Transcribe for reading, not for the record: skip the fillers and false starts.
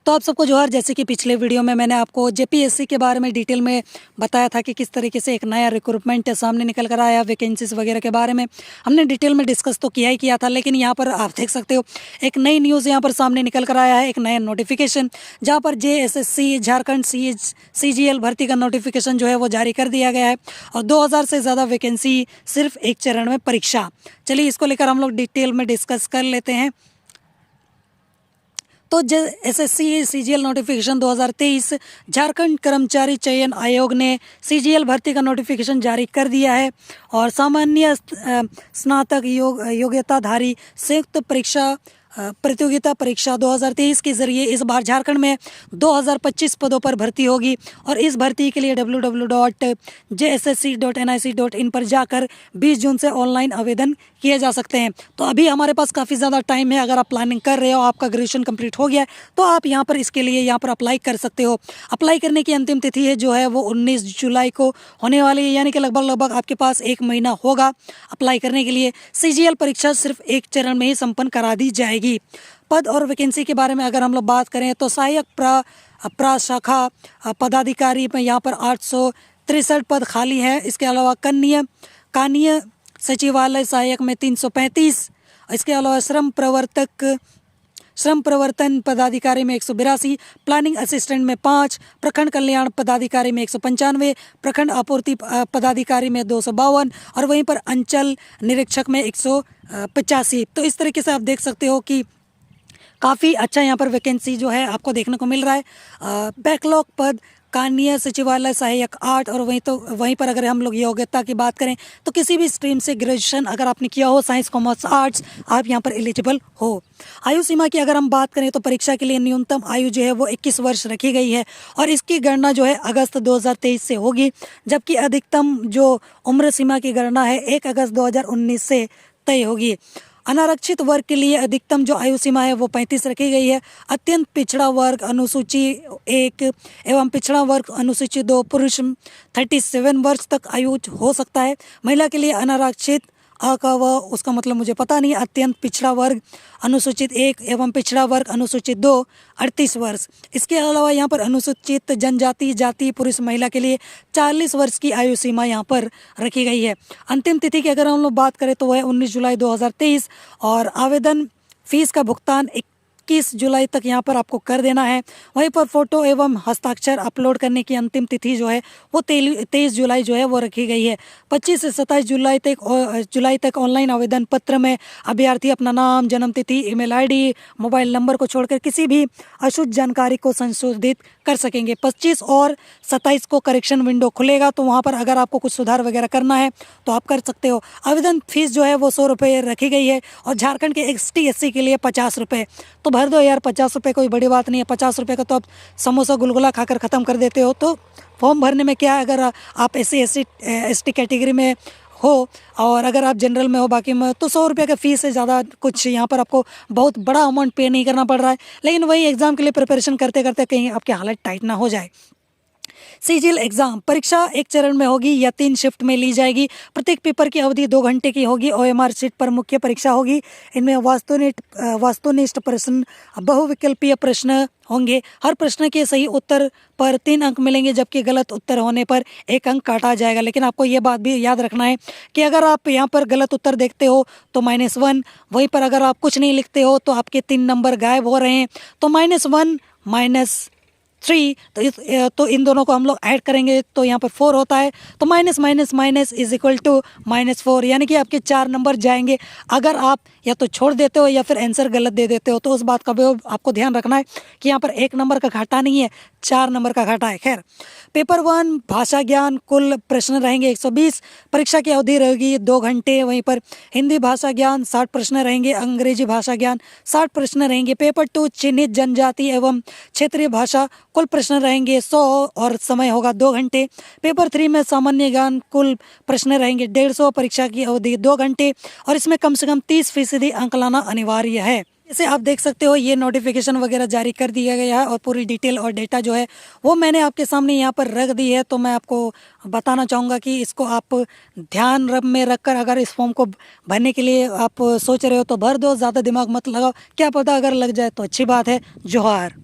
तो आप सबको जोहार। जैसे कि पिछले वीडियो में मैंने आपको जेपीएससी के बारे में डिटेल में बताया था कि किस तरीके से एक नया रिक्रूटमेंट सामने निकल कर आया, वैकेंसीज वगैरह के बारे में हमने डिटेल में डिस्कस तो किया था। लेकिन यहाँ पर आप देख सकते हो एक नई न्यूज़ यहाँ पर सामने निकल कर आया है, एक नया नोटिफिकेशन, जहाँ पर जेएसएससी झारखंड सीजीएल भर्ती का नोटिफिकेशन जो है वो जारी कर दिया गया है और 2000 से ज़्यादा वैकेंसी, सिर्फ एक चरण में परीक्षा। चलिए इसको लेकर हम लोग डिटेल में डिस्कस कर लेते हैं। तो एसएससी सीजीएल नोटिफिकेशन 2023 झारखंड कर्मचारी चयन आयोग ने सीजीएल भर्ती का नोटिफिकेशन जारी कर दिया है और सामान्य स्नातक योग्यताधारी संयुक्त परीक्षा प्रतियोगिता परीक्षा 2023 के जरिए इस बार झारखंड में 2025 पदों पर भर्ती होगी और इस भर्ती के लिए www.jssc.nic.in पर जाकर 20 जून से ऑनलाइन आवेदन किए जा सकते हैं। तो अभी हमारे पास काफ़ी ज़्यादा टाइम है। अगर आप प्लानिंग कर रहे हो, आपका ग्रेजुएशन कंप्लीट हो गया है, तो आप यहाँ पर इसके लिए यहाँ पर अप्लाई कर सकते हो। अप्लाई करने की अंतिम तिथि है जो है वो 19 जुलाई को होने वाली है, यानी कि लगभग आपके पास 1 महीना होगा अप्लाई करने के लिए। सीजीएल परीक्षा सिर्फ एक चरण में ही संपन्न करा दी जाएगी। पद और वैकेंसी के बारे में अगर हम लोग बात करें तो सहायक प्रशाखा पदाधिकारी में यहाँ पर 863 पद खाली है। इसके अलावा कानीय सचिवालय सहायक में 335, इसके अलावा श्रम प्रवर्तन पदाधिकारी में 182, प्लानिंग असिस्टेंट में 5, प्रखंड कल्याण पदाधिकारी में 195, प्रखंड आपूर्ति पदाधिकारी में 252 और वहीं पर अंचल निरीक्षक में 185। तो इस तरीके से आप देख सकते हो कि काफ़ी अच्छा यहाँ पर वैकेंसी जो है आपको देखने को मिल रहा है। बैकलॉग पद कानीय सचिवालय सहायक 8 और वहीं पर अगर हम लोग योग्यता की बात करें तो किसी भी स्ट्रीम से ग्रेजुएशन अगर आपने किया हो, साइंस कॉमर्स आर्ट्स, आप यहाँ पर एलिजिबल हो। आयु सीमा की अगर हम बात करें तो परीक्षा के लिए न्यूनतम आयु जो है वो 21 वर्ष रखी गई है और इसकी गणना जो है अगस्त 2023 से होगी, जबकि अधिकतम जो उम्र सीमा की गणना है 1 अगस्त 2019 से तय होगी। अनारक्षित वर्ग के लिए अधिकतम जो आयु सीमा है वो 35 रखी गई है। अत्यंत पिछड़ा वर्ग अनुसूची 1 एवं पिछड़ा वर्ग अनुसूची 2 पुरुष 37 वर्ष तक आयु हो सकता है। महिला के लिए अनारक्षित का उसका मतलब मुझे पता नहीं। अत्यंत पिछड़ा वर्ग अनुसूचित 1 एवं पिछड़ा वर्ग अनुसूचित 2 38 वर्ष। इसके अलावा यहाँ पर अनुसूचित जनजाति जाति पुरुष महिला के लिए 40 वर्ष की आयु सीमा यहाँ पर रखी गई है। अंतिम तिथि की अगर हम लोग बात करें तो वह 19 जुलाई 2023 और आवेदन फीस का भुगतान 21 जुलाई तक यहाँ पर आपको कर देना है। वहीं पर फ़ोटो एवं हस्ताक्षर अपलोड करने की अंतिम तिथि जो है वो 23 जुलाई जो है वो रखी गई है। 25 से 27 जुलाई तक ऑनलाइन आवेदन पत्र में अभ्यर्थी अपना नाम, जन्म तिथि, ईमेल आईडी, मोबाइल नंबर को छोड़कर किसी भी अशुद्ध जानकारी को संशोधित कर सकेंगे। 25 और 27 को करेक्शन विंडो खुलेगा, तो वहाँ पर अगर आपको कुछ सुधार वगैरह करना है तो आप कर सकते हो। आवेदन फीस जो है वो 100 रुपये रखी गई है और झारखंड के ST SC के लिए 50 रुपये। तो भर दो यार, 50 रुपये कोई बड़ी बात नहीं है। 50 रुपये का तो आप समोसा गुलगुला खाकर ख़त्म कर देते हो। तो फॉर्म भरने में क्या है, अगर आप SC ST कैटेगरी में हो और अगर आप जनरल में हो बाकी में, तो 100 रुपये का फ़ीस है, ज़्यादा कुछ यहाँ पर आपको बहुत बड़ा अमाउंट पे नहीं करना पड़ रहा है। लेकिन वही एग्ज़ाम के लिए प्रिपरेशन करते करते कहीं आपकी हालत टाइट ना हो जाए। सीजीएल एग्ज़ाम परीक्षा एक चरण में होगी या 3 शिफ्ट में ली जाएगी। प्रत्येक पेपर की अवधि 2 घंटे की होगी। OMR शीट पर मुख्य परीक्षा होगी। इनमें वस्तुनिष्ठ प्रश्न, बहुविकल्पीय प्रश्न होंगे। हर प्रश्न के सही उत्तर पर 3 अंक मिलेंगे, जबकि गलत उत्तर होने पर 1 अंक काटा जाएगा। लेकिन आपको ये बात भी याद रखना है कि अगर आप यहाँ पर गलत उत्तर देखते हो तो -1, वहीं पर अगर आप कुछ नहीं लिखते हो तो आपके 3 नंबर गायब हो रहे हैं। तो -1 -3, तो इन दोनों को हम लोग ऐड करेंगे तो यहाँ पर 4 होता है। तो माइनस इज इक्वल टू -4, यानी कि आपके 4 नंबर जाएंगे अगर आप या तो छोड़ देते हो या फिर आंसर गलत दे देते हो। तो उस बात का भी आपको ध्यान रखना है कि यहाँ पर 1 नंबर का घाटा नहीं है, 4 नंबर का घाटा है। खैर, पेपर 1 भाषा ज्ञान, कुल प्रश्न रहेंगे 120। परीक्षा की अवधि रहेगी 2 घंटे। वहीं पर हिंदी भाषा ज्ञान 60 प्रश्न रहेंगे, अंग्रेजी भाषा ज्ञान 60 प्रश्न रहेंगे। पेपर 2 चिन्हित जनजाति एवं क्षेत्रीय भाषा, कुल प्रश्न रहेंगे 100 और समय होगा 2 घंटे। पेपर 3 में सामान्य ज्ञान, कुल प्रश्न रहेंगे 150। परीक्षा की अवधि 2 घंटे और इसमें कम से कम 30% अंक लाना अनिवार्य है। जैसे आप देख सकते हो ये नोटिफिकेशन वगैरह जारी कर दिया गया है और पूरी डिटेल और डेटा जो है वो मैंने आपके सामने यहाँ पर रख दी है। तो मैं आपको बताना चाहूँगा कि इसको आप ध्यान में रखकर अगर इस फॉर्म को भरने के लिए आप सोच रहे हो तो भर दो, ज़्यादा दिमाग मत लगाओ, क्या पता अगर लग जाए तो अच्छी बात है। जोहार।